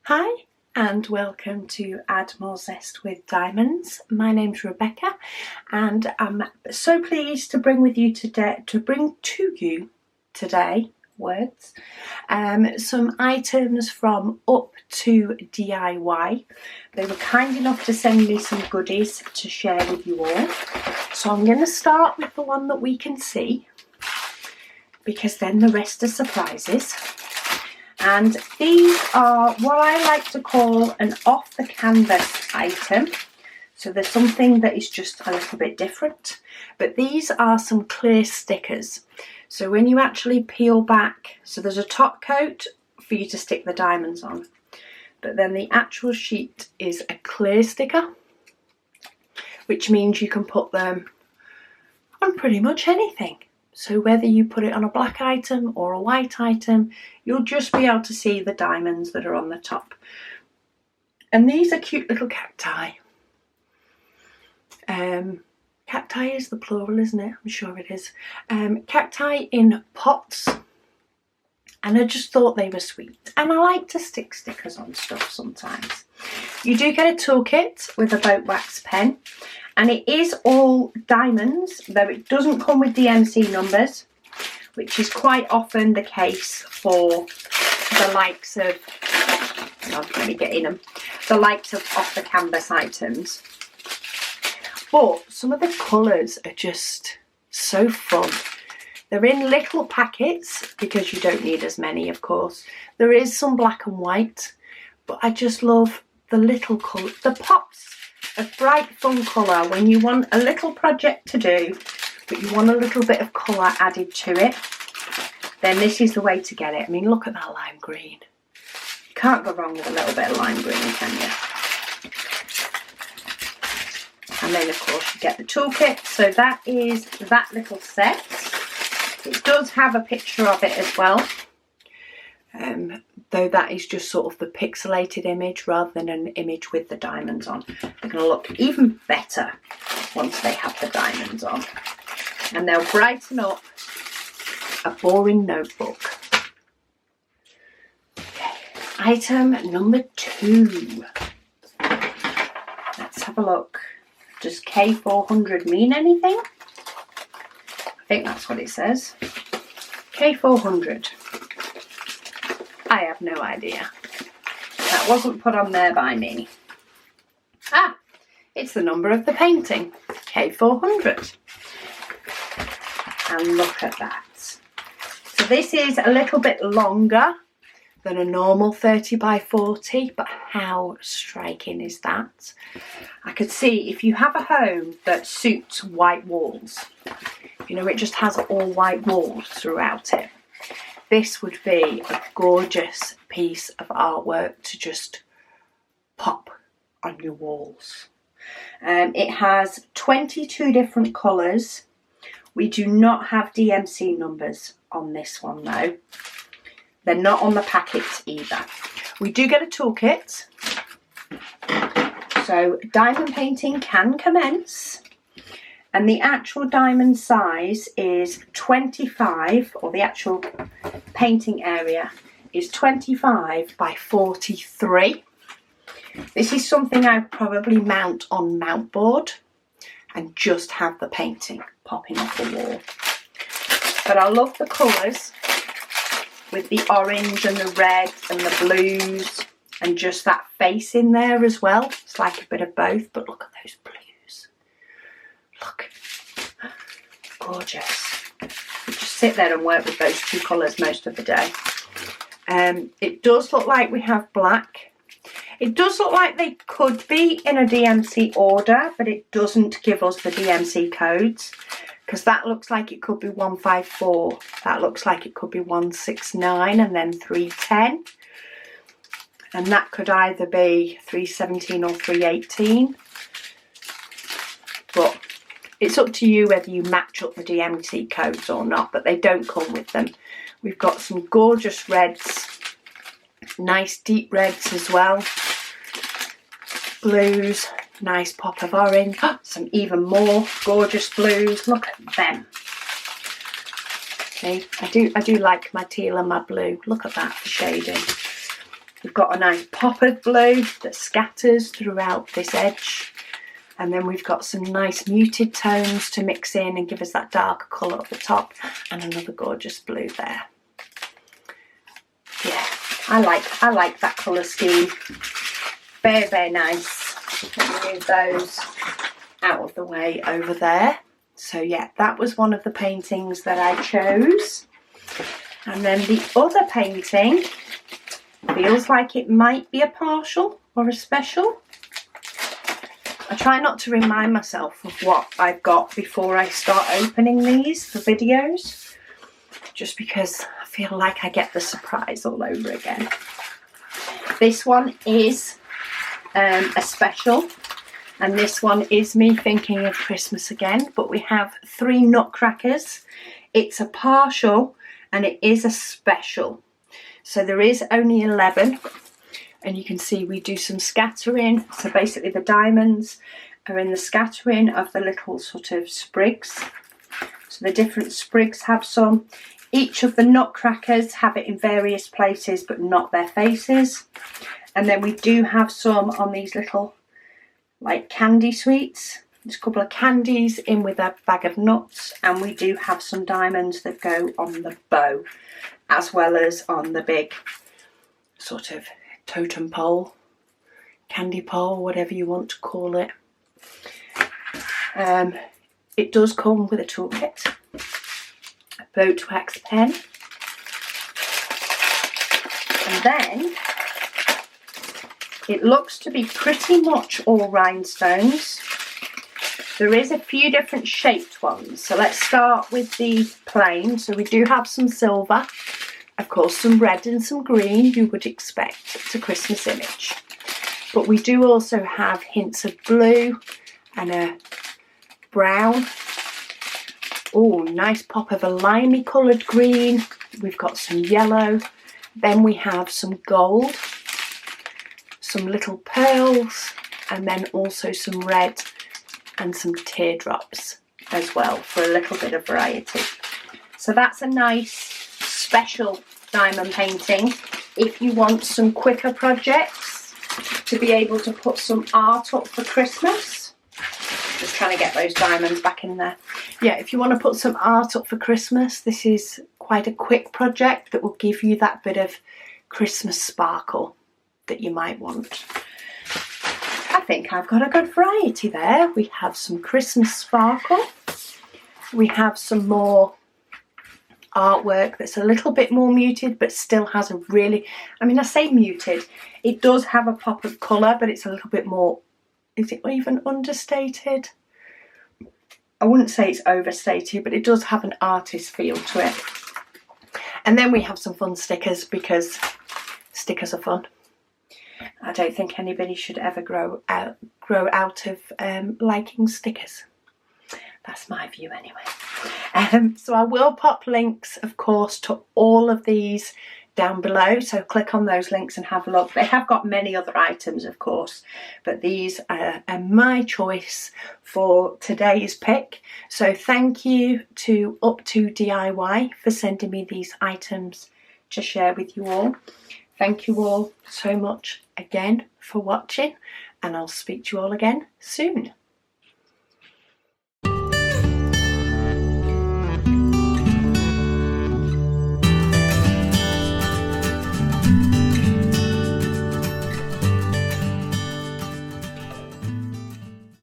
Hi and welcome to Add More Zest with Diamonds. My name's Rebecca and I'm so pleased to bring to you today some items from UpToDIY. They were kind enough to send me some goodies to share with you all. So I'm going to start with the one that we can see, because then the rest are surprises. And these are what I like to call an off the canvas item. So there's something that is just a little bit different. But these are some clear stickers. So when you actually peel back, so there's a top coat for you to stick the diamonds on. But then the actual sheet is a clear sticker, which means you can put them on pretty much anything. So whether you put it on a black item or a white item, you'll just be able to see the diamonds that are on the top. And these are cute little cacti. Cacti is the plural, isn't it? I'm sure it is. Cacti in pots. And I just thought they were sweet. And I like to stick stickers on stuff sometimes. You do get a toolkit with a boat wax pen. And it is all diamonds, though it doesn't come with DMC numbers, which is quite often the case for the likes of, the likes of off the canvas items. But some of the colours are just so fun. They're in little packets because you don't need as many, of course. There is some black and white, but I just love the little colour, the pops. A bright fun colour when you want a little project to do, but you want a little bit of colour added to it, then this is the way to get it. I mean, look at that lime green. You can't go wrong with a little bit of lime green, can you? And then of course you get the toolkit. So that is that little set. It does have a picture of it as well. Though that is just sort of the pixelated image rather than an image with the diamonds on. They're going to look even better once they have the diamonds on. And they'll brighten up a boring notebook. Okay. Item number 2. Let's have a look. Does K400 mean anything? I think that's what it says. K400. I have no idea. That wasn't put on there by me. Ah, it's the number of the painting, K400. And look at that. So this is a little bit longer than a normal 30 by 40, but how striking is that? I could see if you have a home that suits white walls, you know, it just has all white walls throughout it. This would be a gorgeous piece of artwork to just pop on your walls. It has 22 different colours. We do not have DMC numbers on this one though. They're not on the packet either. We do get a toolkit. So diamond painting can commence. And the actual diamond size is 25, or the actual painting area is 25 by 43. This is something I'd probably mount on mount board and just have the painting popping off the wall. But I love the colours with the orange and the red and the blues and just that face in there as well. It's like a bit of both, but look at those blues. Look, gorgeous. You just sit there and work with those two colours most of the day. It does look like we have black. It does look like they could be in a DMC order, but it doesn't give us the DMC codes, because that looks like it could be 154. That looks like it could be 169 and then 310. And that could either be 317 or 318. But it's up to you whether you match up the DMC codes or not, but they don't come with them. We've got some gorgeous reds, nice deep reds as well, blues, nice pop of orange, some even more gorgeous blues. Look at them. See, I do like my teal and my blue. Look at that for shading. We've got a nice pop of blue that scatters throughout this edge. And then we've got some nice muted tones to mix in and give us that darker colour at the top. And another gorgeous blue there. Yeah, I like that colour scheme. Very, very nice. Let me move those out of the way over there. So yeah, that was one of the paintings that I chose. And then the other painting feels like it might be a partial or a special. I try not to remind myself of what I've got before I start opening these for videos, just because I feel like I get the surprise all over again. This one is a special, and this one is me thinking of Christmas again, but we have 3 nutcrackers. It's a partial and it is a special. So there is only 11. And you can see we do some scattering. So basically the diamonds are in the scattering of the little sort of sprigs. So the different sprigs have some. Each of the nutcrackers have it in various places, but not their faces. And then we do have some on these little like candy sweets. There's a couple of candies in with a bag of nuts. And we do have some diamonds that go on the bow, as well as on the big sort of totem pole, candy pole, whatever you want to call it. It does come with a toolkit, a boat wax pen, and then it looks to be pretty much all rhinestones. There is a few different shaped ones, so let's start with the plain. So we do have some silver, of course some red and some green you would expect. It's a Christmas image. But we do also have hints of blue and a brown. Oh, nice pop of a limey coloured green. We've got some yellow. Then we have some gold, some little pearls, and then also some red and some teardrops as well for a little bit of variety. So that's a nice special diamond painting if you want some quicker projects to be able to put some art up for Christmas. Just trying to get those diamonds back in there. Yeah, if you want to put some art up for Christmas, this is quite a quick project that will give you that bit of Christmas sparkle that you might want. I think I've got a good variety there. We have some Christmas sparkle. We have some more artwork that's a little bit more muted, but still has a really, I mean, I say muted, it does have a pop of colour, but it's a little bit more, is it even understated? I wouldn't say it's overstated, but it does have an artist feel to it. And then we have some fun stickers, because stickers are fun. I don't think anybody should ever grow out of liking stickers. That's my view anyway. So I will pop links, of course, to all of these down below. So click on those links and have a look. They have got many other items, of course, but these are my choice for today's pick. So thank you to UpToDIY for sending me these items to share with you all. Thank you all so much again for watching, and I'll speak to you all again soon.